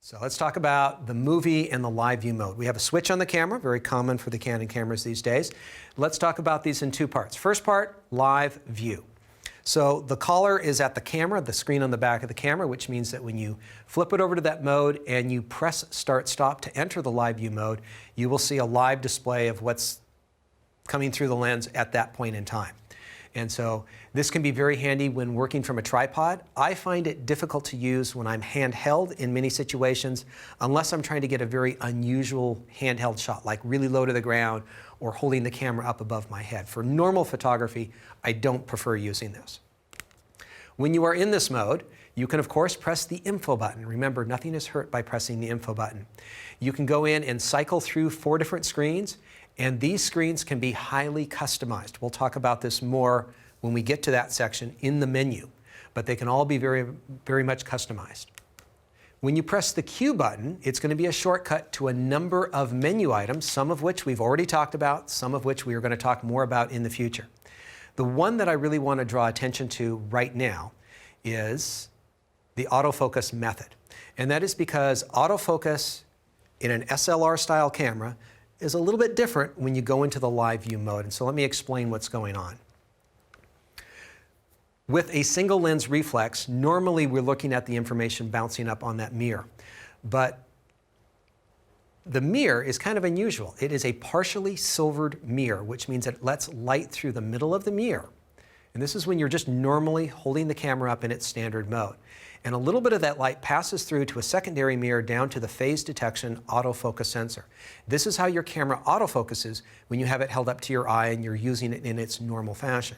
So let's talk about the movie and the live view mode. We have a switch on the camera, very common for the Canon cameras these days. Let's talk about these in two parts. First part, live view. So the collar is at the camera, the screen on the back of the camera, which means that when you flip it over to that mode and you press start stop to enter the live view mode, you will see a live display of what's coming through the lens at that point in time. And so this can be very handy when working from a tripod. I find it difficult to use when I'm handheld in many situations, unless I'm trying to get a very unusual handheld shot, like really low to the ground or holding the camera up above my head. For normal photography, I don't prefer using this. When you are in this mode, you can of course press the info button. Remember, nothing is hurt by pressing the info button. You can go in and cycle through 4 different screens, and these screens can be highly customized. We'll talk about this more when we get to that section in the menu, but they can all be very, very much customized. When you press the Q button, it's going to be a shortcut to a number of menu items, some of which we've already talked about, some of which we are going to talk more about in the future. The one that I really want to draw attention to right now is the autofocus method. And that is because autofocus in an SLR style camera is a little bit different when you go into the live view mode. And so let me explain what's going on. With a single lens reflex, normally we're looking at the information bouncing up on that mirror. But the mirror is kind of unusual. It is a partially silvered mirror, which means it lets light through the middle of the mirror. And this is when you're just normally holding the camera up in its standard mode. And a little bit of that light passes through to a secondary mirror down to the phase detection autofocus sensor. This is how your camera autofocuses when you have it held up to your eye and you're using it in its normal fashion.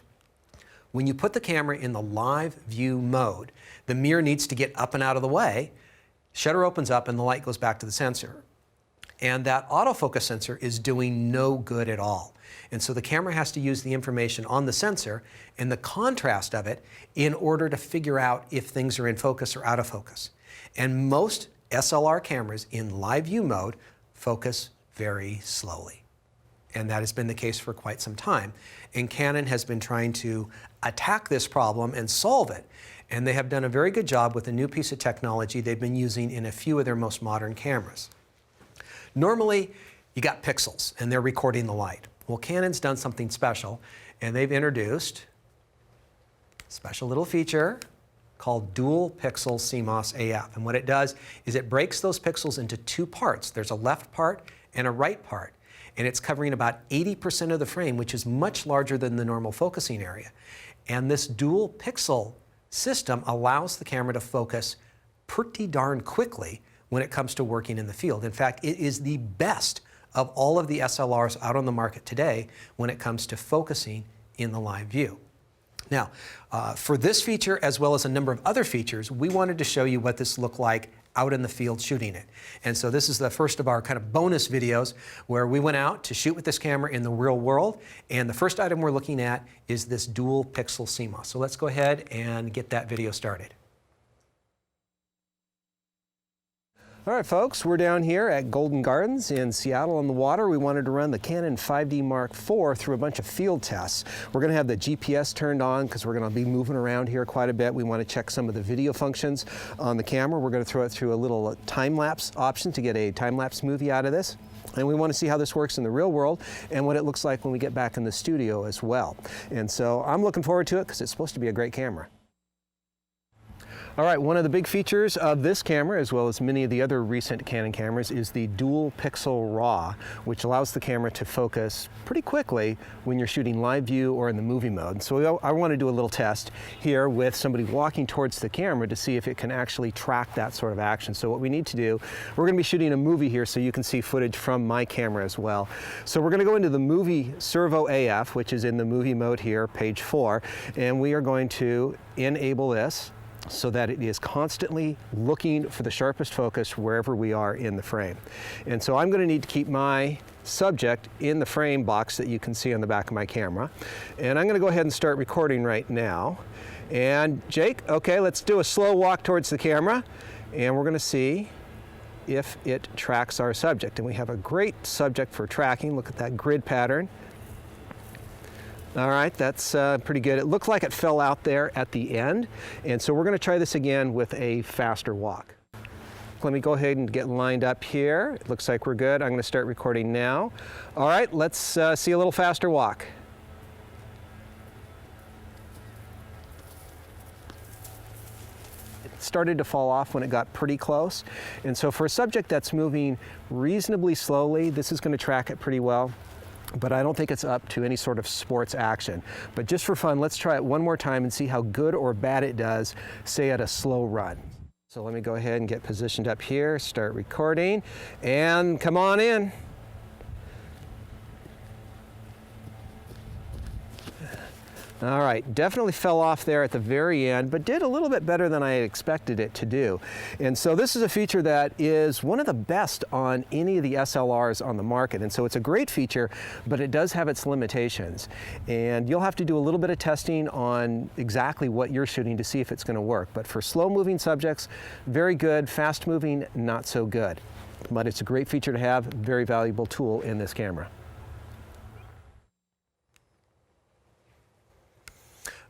When you put the camera in the live view mode, the mirror needs to get up and out of the way, shutter opens up and the light goes back to the sensor. And that autofocus sensor is doing no good at all. And so the camera has to use the information on the sensor and the contrast of it in order to figure out if things are in focus or out of focus. And most SLR cameras in live view mode focus very slowly. And that has been the case for quite some time. And Canon has been trying to attack this problem and solve it. And they have done a very good job with a new piece of technology they've been using in a few of their most modern cameras. Normally, you got pixels and they're recording the light. Well, Canon's done something special, and they've introduced a special little feature called dual pixel CMOS AF. And what it does is it breaks those pixels into 2 parts. There's a left part and a right part. And it's covering about 80% of the frame, which is much larger than the normal focusing area. And this dual pixel system allows the camera to focus pretty darn quickly when it comes to working in the field. In fact, it is the best of all of the SLRs out on the market today when it comes to focusing in the live view. Now, for this feature, as well as a number of other features, we wanted to show you what this looked like out in the field shooting it. And so this is the first of our kind of bonus videos where we went out to shoot with this camera in the real world. And the first item we're looking at is this dual pixel CMOS. So let's go ahead and get that video started. All right, folks, we're down here at Golden Gardens in Seattle on the water. We wanted to run the Canon 5D Mark IV through a bunch of field tests. We're going to have the GPS turned on because we're going to be moving around here quite a bit. We want to check some of the video functions on the camera. We're going to throw it through a little time-lapse option to get a time-lapse movie out of this. And we want to see how this works in the real world and what it looks like when we get back in the studio as well. And so I'm looking forward to it because it's supposed to be a great camera. All right, one of the big features of this camera, as well as many of the other recent Canon cameras, is the dual pixel RAW, which allows the camera to focus pretty quickly when you're shooting live view or in the movie mode. So I want to do a little test here with somebody walking towards the camera to see if it can actually track that sort of action. So what we need to do, we're going to be shooting a movie here so you can see footage from my camera as well. So we're going to go into the movie servo AF, which is in the movie mode here, page 4, and we are going to enable this so that it is constantly looking for the sharpest focus wherever we are in the frame. And so I'm going to need to keep my subject in the frame box that you can see on the back of my camera. And I'm going to go ahead and start recording right now. And Jake, okay, let's do a slow walk towards the camera, and we're going to see if it tracks our subject. And we have a great subject for tracking. Look at that grid pattern. All right, that's pretty good. It looked like it fell out there at the end, and so we're going to try this again with a faster walk. Let me go ahead and get lined up here. It looks like we're good. I'm going to start recording now. All right, let's see a little faster walk. It started to fall off when it got pretty close. And so for a subject that's moving reasonably slowly, this is going to track it pretty well. But I don't think it's up to any sort of sports action. But just for fun, let's try it one more time and see how good or bad it does, say at a slow run. So let me go ahead and get positioned up here, start recording, and come on in. All right, definitely fell off there at the very end, but did a little bit better than I had expected it to do. And so this is a feature that is one of the best on any of the SLRs on the market. And so it's a great feature, but it does have its limitations. And you'll have to do a little bit of testing on exactly what you're shooting to see if it's going to work. But for slow moving subjects, very good. Fast moving, not so good. But it's a great feature to have, very valuable tool in this camera.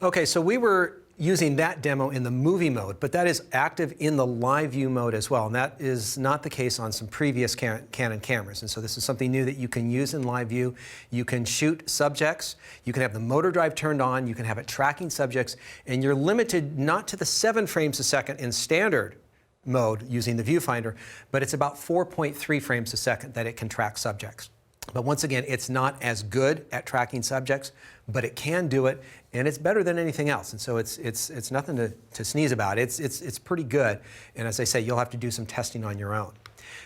Okay, so we were using that demo in the movie mode, but that is active in the live view mode as well, and that is not the case on some previous Canon cameras. And so this is something new that you can use in live view. You can shoot subjects, you can have the motor drive turned on, you can have it tracking subjects, and you're limited not to the 7 frames a second in standard mode using the viewfinder, but it's about 4.3 frames a second that it can track subjects. But once again, it's not as good at tracking subjects, but it can do it, and it's better than anything else. And so it's nothing to sneeze about. It's pretty good. And as I say, you'll have to do some testing on your own.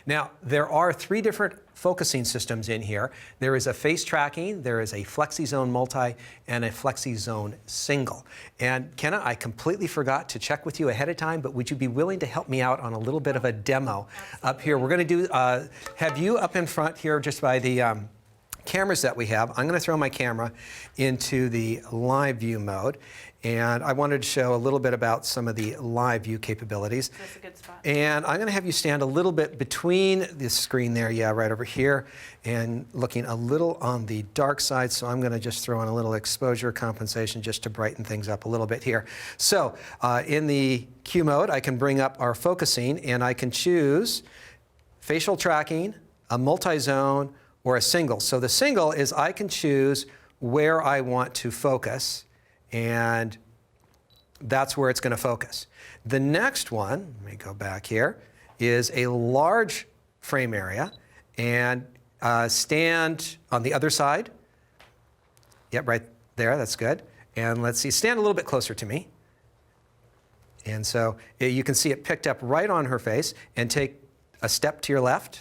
Now, there are 3 different focusing systems in here. There is a face tracking, there is a FlexiZone multi, and a FlexiZone single. And Kenna, I completely forgot to check with you ahead of time, but would you be willing to help me out on a little bit of a demo up here? We're going to do, have you up in front here just by the cameras that we have. I'm going to throw my camera into the live view mode, and I wanted to show a little bit about some of the live view capabilities. That's a good spot. And I'm going to have you stand a little bit between the screen there, yeah, right over here, and looking a little on the dark side. So I'm going to just throw in a little exposure compensation just to brighten things up a little bit here. So in the Q mode, I can bring up our focusing, and I can choose facial tracking, a multi-zone, or a single. So the single is I can choose where I want to focus, and that's where it's going to focus. The next one, let me go back here, is a large frame area, and stand on the other side. Yep, right there, that's good. And let's see, stand a little bit closer to me. And so you can see it picked up right on her face, and take a step to your left,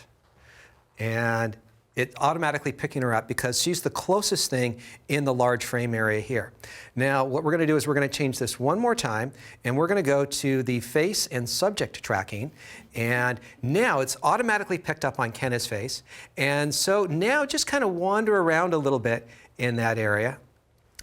and it automatically picking her up because she's the closest thing in the large frame area here. Now, what we're going to do is we're going to change this one more time, and we're going to go to the face and subject tracking, and now it's automatically picked up on Kenna's face. And so now just kind of wander around a little bit in that area,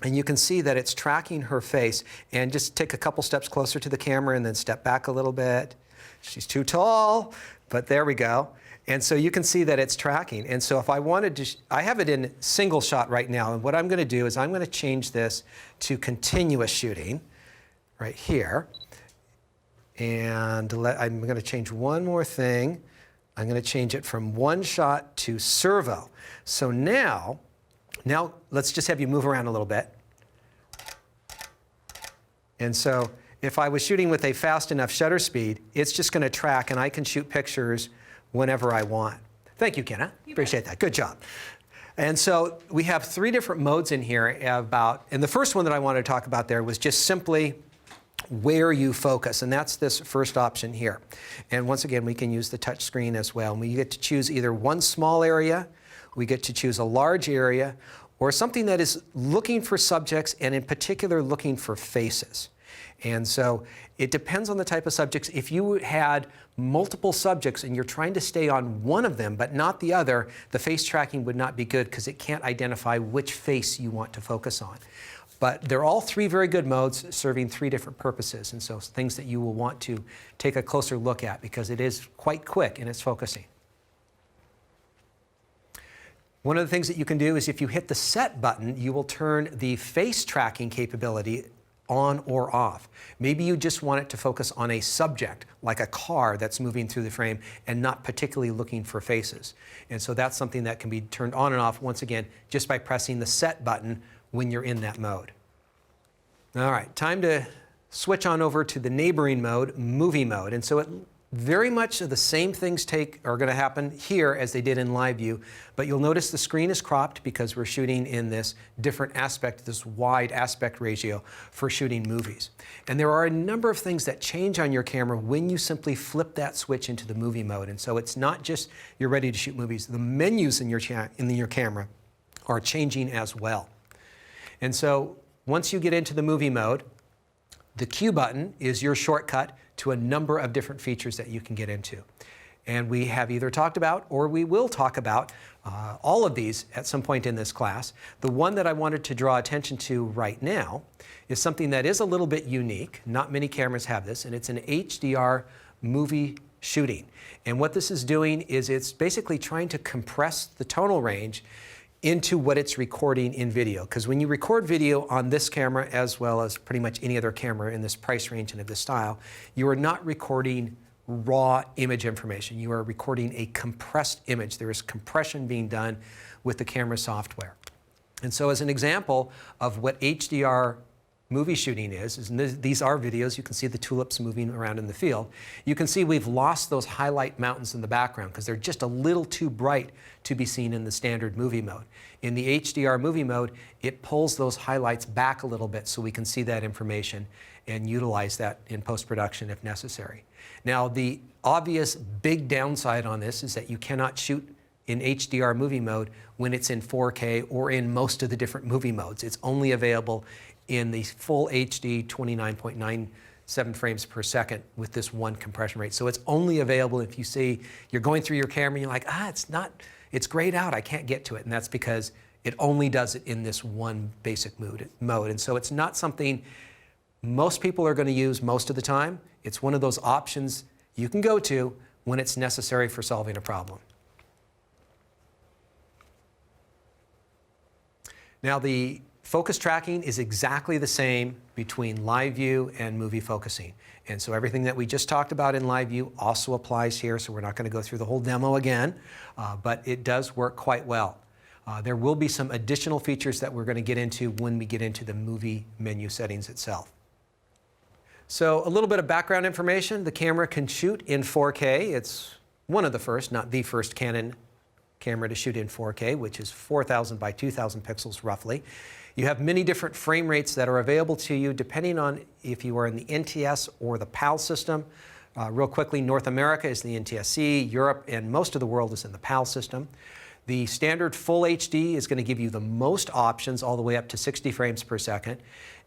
and you can see that it's tracking her face. And just take a couple steps closer to the camera and then step back a little bit. She's too tall, but there we go. And so you can see that it's tracking. And so if I wanted to, I have it in single shot right now. And what I'm going to do is I'm going to change this to continuous shooting right here. And I'm going to change one more thing. I'm going to change it from one shot to servo. So now let's just have you move around a little bit. And so if I was shooting with a fast enough shutter speed, it's just going to track, and I can shoot pictures whenever I want. Thank you, Kenna. Appreciate that. Good job. And so we have 3 different modes in here and the first one that I wanted to talk about there was just simply where you focus, and that's this first option here. And once again, we can use the touch screen as well. And we get to choose either one small area, we get to choose a large area, or something that is looking for subjects, and in particular looking for faces. And so it depends on the type of subjects. If you had multiple subjects and you're trying to stay on one of them but not the other, the face tracking would not be good because it can't identify which face you want to focus on. But they're all 3 very good modes serving 3 different purposes, and so things that you will want to take a closer look at because it is quite quick in its focusing. One of the things that you can do is if you hit the set button, you will turn the face tracking capability on or off. Maybe you just want it to focus on a subject, like a car that's moving through the frame and not particularly looking for faces. And so that's something that can be turned on and off, once again, just by pressing the set button when you're in that mode. All right, time to switch on over to the neighboring mode, movie mode. And so very much the same things are going to happen here as they did in live view, but you'll notice the screen is cropped because we're shooting in this different aspect, this wide aspect ratio for shooting movies. And there are a number of things that change on your camera when you simply flip that switch into the movie mode. And so it's not just you're ready to shoot movies. The menus in your camera are changing as well. And so once you get into the movie mode, the Q button is your shortcut to a number of different features that you can get into. And we have either talked about or we will talk about all of these at some point in this class. The one that I wanted to draw attention to right now is something that is a little bit unique. Not many cameras have this, and it's an HDR movie shooting. And what this is doing is it's basically trying to compress the tonal range into what it's recording in video. Because when you record video on this camera, as well as pretty much any other camera in this price range and of this style, you are not recording raw image information. You are recording a compressed image. There is compression being done with the camera software. And so as an example of what HDR movie shooting is, and these are videos, you can see the tulips moving around in the field. You can see we've lost those highlight mountains in the background because they're just a little too bright to be seen in the standard movie mode. In the HDR movie mode, it pulls those highlights back a little bit so we can see that information and utilize that in post-production if necessary. Now, the obvious big downside on this is that you cannot shoot in HDR movie mode when it's in 4K or in most of the different movie modes. It's only available in the full HD 29.97 frames per second with this one compression rate. So it's only available if you see you're going through your camera and you're like, it's grayed out, I can't get to it. And that's because it only does it in this one basic mode. And so it's not something most people are going to use most of the time. It's one of those options you can go to when it's necessary for solving a problem. Now, the focus tracking is exactly the same between live view and movie focusing. And so everything that we just talked about in live view also applies here, so we're not going to go through the whole demo again, but it does work quite well. There will be some additional features that we're going to get into when we get into the movie menu settings itself. So a little bit of background information. The camera can shoot in 4K. It's one of the first, not the first Canon camera to shoot in 4K, which is 4,000 by 2,000 pixels roughly. You have many different frame rates that are available to you depending on if you are in the NTS or the PAL system. Real quickly, North America is the NTSC, Europe and most of the world is in the PAL system. The standard full HD is going to give you the most options all the way up to 60 frames per second.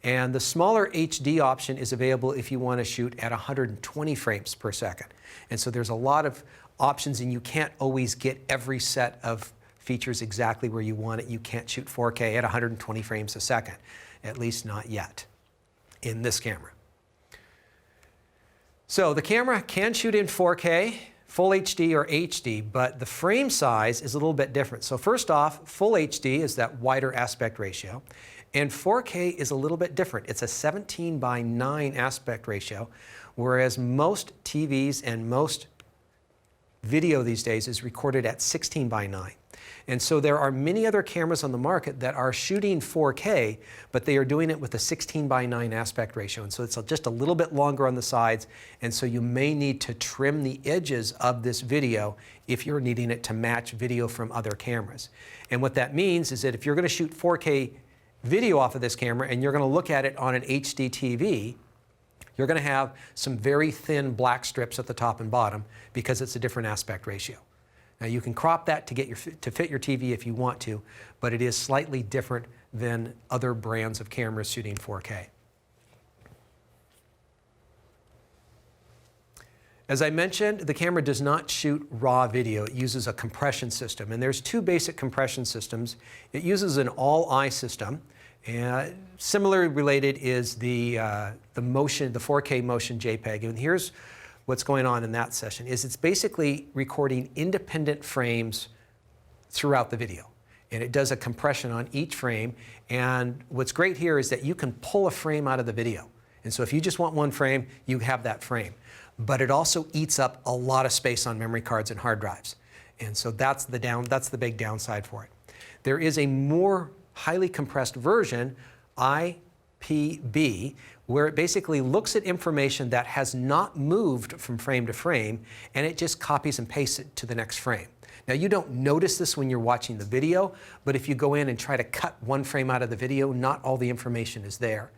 And the smaller HD option is available if you want to shoot at 120 frames per second. And so there's a lot of options and you can't always get every set of features exactly where you want it. You can't shoot 4K at 120 frames a second, at least not yet in this camera. So the camera can shoot in 4K, full HD or HD, but the frame size is a little bit different. So first off, full HD is that wider aspect ratio, and 4K is a little bit different. It's a 17 by 9 aspect ratio, whereas most TVs and most video these days is recorded at 16 by 9. And so there are many other cameras on the market that are shooting 4K, but they are doing it with a 16 by 9 aspect ratio. And so it's just a little bit longer on the sides. And so you may need to trim the edges of this video if you're needing it to match video from other cameras. And what that means is that if you're going to shoot 4K video off of this camera and you're going to look at it on an HD TV, you're going to have some very thin black strips at the top and bottom because it's a different aspect ratio. Now you can crop that to fit your TV if you want to, but it is slightly different than other brands of cameras shooting 4K. As I mentioned, the camera does not shoot raw video. It uses a compression system, and there's two basic compression systems. It uses an all-eye system, and similarly related is the 4K motion JPEG. And here's what's going on in that session is it's basically recording independent frames throughout the video. and it does a compression on each frame. And what's great here is that you can pull a frame out of the video. And so if you just want one frame, you have that frame. But it also eats up a lot of space on memory cards and hard drives. And so that's the big downside for it. There is a more highly compressed version, IPB, where it basically looks at information that has not moved from frame to frame, and it just copies and pastes it to the next frame. Now, you don't notice this when you're watching the video, but if you go in and try to cut one frame out of the video, not all the information is there.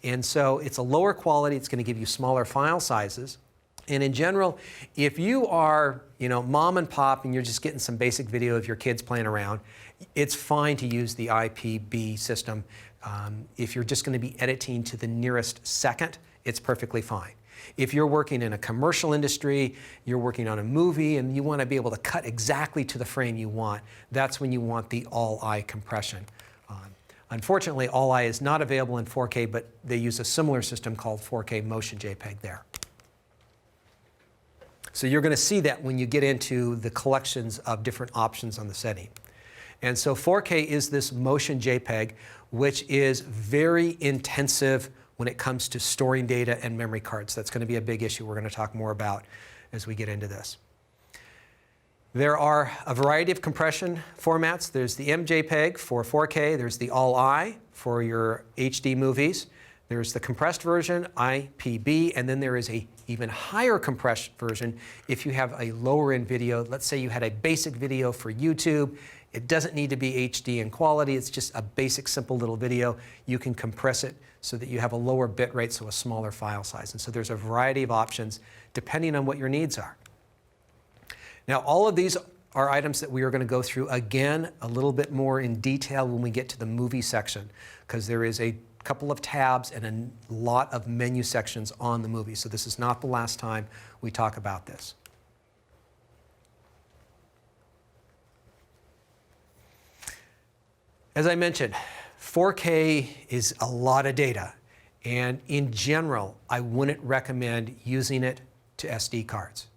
And so it's a lower quality, it's going to give you smaller file sizes. And in general, if you are, mom and pop and you're just getting some basic video of your kids playing around, it's fine to use the IPB system. If you're just going to be editing to the nearest second, it's perfectly fine. If you're working in a commercial industry, you're working on a movie, and you want to be able to cut exactly to the frame you want, that's when you want the all-I compression. Unfortunately, all-I is not available in 4K, but they use a similar system called 4K Motion JPEG there. So you're going to see that when you get into the collections of different options on the setting. And so 4K is this Motion JPEG, which is very intensive when it comes to storing data and memory cards. That's going to be a big issue we're going to talk more about as we get into this. There are a variety of compression formats. There's the MJPEG for 4K. There's the All-I for your HD movies. There's the compressed version, IPB, and then there is a even higher compressed version if you have a lower end video. Let's say you had a basic video for YouTube. It doesn't need to be HD in quality. It's just a basic, simple little video. You can compress it so that you have a lower bit rate, so a smaller file size. And so there's a variety of options depending on what your needs are. Now, all of these are items that we are going to go through again a little bit more in detail when we get to the movie section, because there is a couple of tabs and a lot of menu sections on the movie. So this is not the last time we talk about this. As I mentioned, 4K is a lot of data, and in general, I wouldn't recommend using it to SD cards.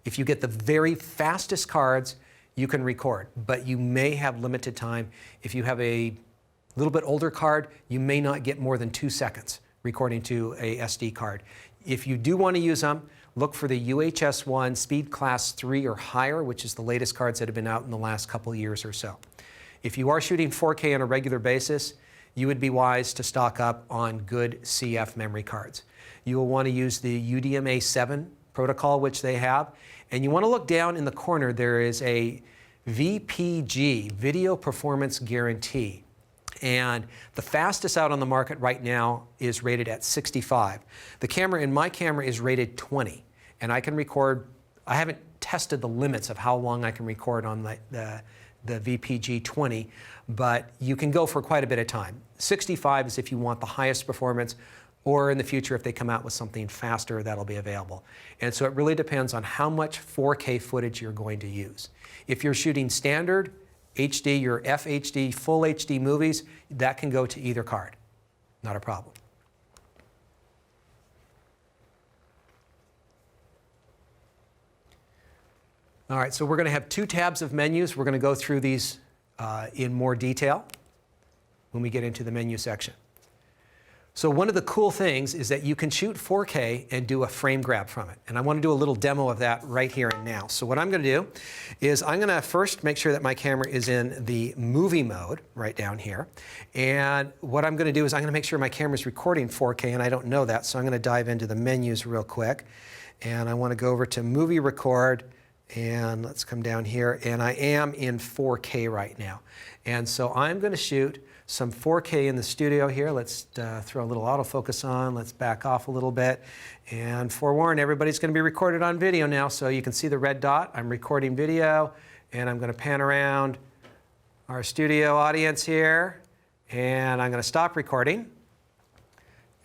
If you get the very fastest cards, you can record, but you may have limited time. If you have a little bit older card, you may not get more than 2 seconds recording to a SD card. If you do want to use them, look for the UHS-1 Speed Class 3 or higher, which is the latest cards that have been out in the last couple years or so. If you are shooting 4K on a regular basis, you would be wise to stock up on good CF memory cards. You will want to use the UDMA7 protocol, which they have, and you want to look down in the corner. There is a VPG, Video Performance Guarantee. And the fastest out on the market right now is rated at 65. The camera in my camera is rated 20, and I can record. I haven't tested the limits of how long I can record on the VPG 20, but you can go for quite a bit of time. 65 is if you want the highest performance, or in the future, if they come out with something faster, that'll be available. And so it really depends on how much 4K footage you're going to use. If you're shooting standard HD, your FHD, full HD movies, that can go to either card. Not a problem. All right, so we're going to have 2 tabs of menus. We're going to go through these in more detail when we get into the menu section. So one of the cool things is that you can shoot 4K and do a frame grab from it. And I want to do a little demo of that right here and now. So what I'm going to do is I'm going to first make sure that my camera is in the movie mode right down here. And what I'm going to do is I'm going to make sure my camera is recording 4K, and I don't know that. So I'm going to dive into the menus real quick. And I want to go over to Movie Record. And let's come down here. And I am in 4K right now. And so I'm going to shoot some 4K in the studio here. Let's throw a little autofocus on. Let's back off a little bit. And forewarn, everybody's going to be recorded on video now, so you can see the red dot. I'm recording video, and I'm going to pan around our studio audience here, and I'm going to stop recording,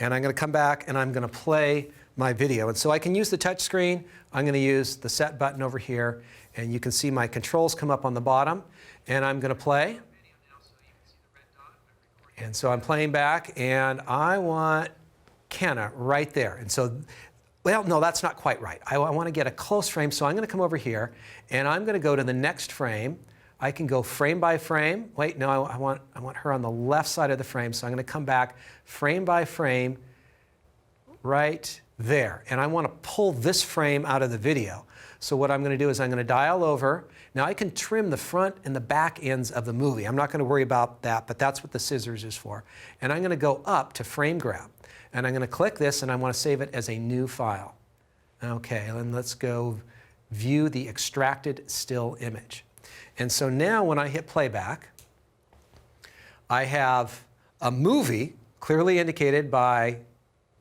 and I'm going to come back, and I'm going to play my video. And so I can use the touch screen. I'm going to use the set button over here, and you can see my controls come up on the bottom, and I'm going to play. And so I'm playing back, and I want Kenna right there. And so, well, no, that's not quite right. I want to get a close frame, so I'm going to come over here, and I'm going to go to the next frame. I can go frame by frame. Wait, no, I want her on the left side of the frame, so I'm going to come back frame by frame right there. And I want to pull this frame out of the video. So what I'm going to do is I'm going to dial over. Now I can trim the front and the back ends of the movie. I'm not going to worry about that, but that's what the scissors is for. And I'm going to go up to frame grab. And I'm going to click this, and I want to save it as a new file. Okay, and let's go view the extracted still image. And so now when I hit playback, I have a movie clearly indicated by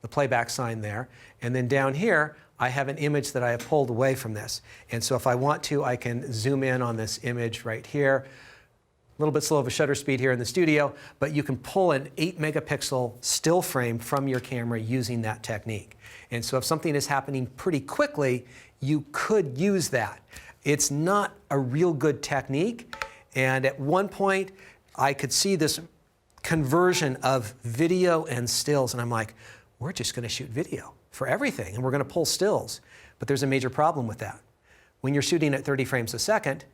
the playback sign there. And then down here, I have an image that I have pulled away from this. And so if I want to, I can zoom in on this image right here. A little bit slow of a shutter speed here in the studio, but you can pull an 8 megapixel still frame from your camera using that technique. And so if something is happening pretty quickly, you could use that. It's not a real good technique. And at one point, I could see this conversion of video and stills, and I'm like, we're just going to shoot video for everything, and we're going to pull stills. But there's a major problem with that. When you're shooting at 30 frames a second,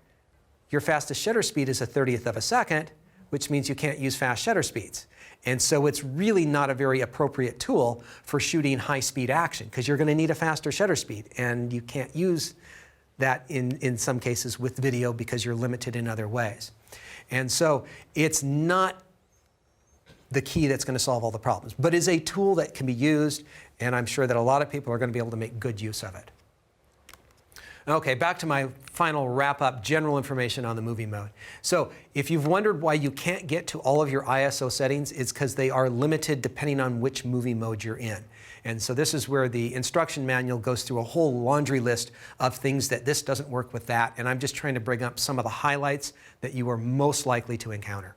your fastest shutter speed is a 30th of a second, which means you can't use fast shutter speeds. And so it's really not a very appropriate tool for shooting high-speed action, because you're going to need a faster shutter speed, and you can't use that in some cases with video because you're limited in other ways. And so it's not the key that's going to solve all the problems, but is a tool that can be used, and I'm sure that a lot of people are going to be able to make good use of it. Okay, back to my final wrap-up, general information on the movie mode. So if you've wondered why you can't get to all of your ISO settings, it's because they are limited depending on which movie mode you're in. And so this is where the instruction manual goes through a whole laundry list of things that this doesn't work with that, and I'm just trying to bring up some of the highlights that you are most likely to encounter.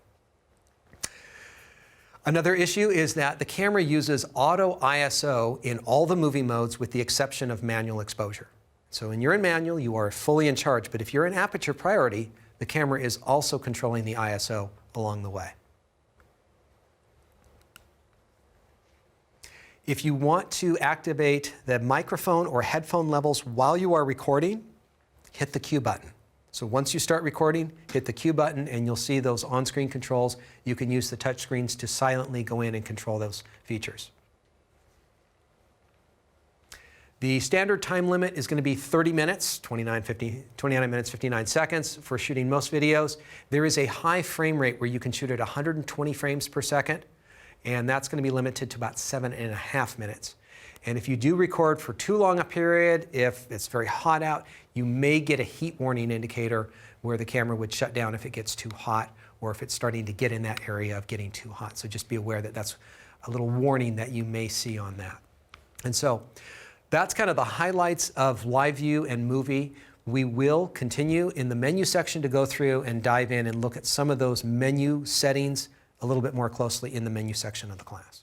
Another issue is that the camera uses auto ISO in all the movie modes with the exception of manual exposure. So when you're in manual, you are fully in charge, but if you're in aperture priority, the camera is also controlling the ISO along the way. If you want to activate the microphone or headphone levels while you are recording, hit the Q button. So once you start recording, hit the Q button and you'll see those on-screen controls. You can use the touch screens to silently go in and control those features. The standard time limit is going to be 30 minutes, 29 minutes, 59 seconds for shooting most videos. There is a high frame rate where you can shoot at 120 frames per second, and that's going to be limited to about 7.5 minutes. And if you do record for too long a period, if it's very hot out, you may get a heat warning indicator where the camera would shut down if it gets too hot or if it's starting to get in that area of getting too hot. So just be aware that that's a little warning that you may see on that. And so that's kind of the highlights of live view and movie. We will continue in the menu section to go through and dive in and look at some of those menu settings a little bit more closely in the menu section of the class.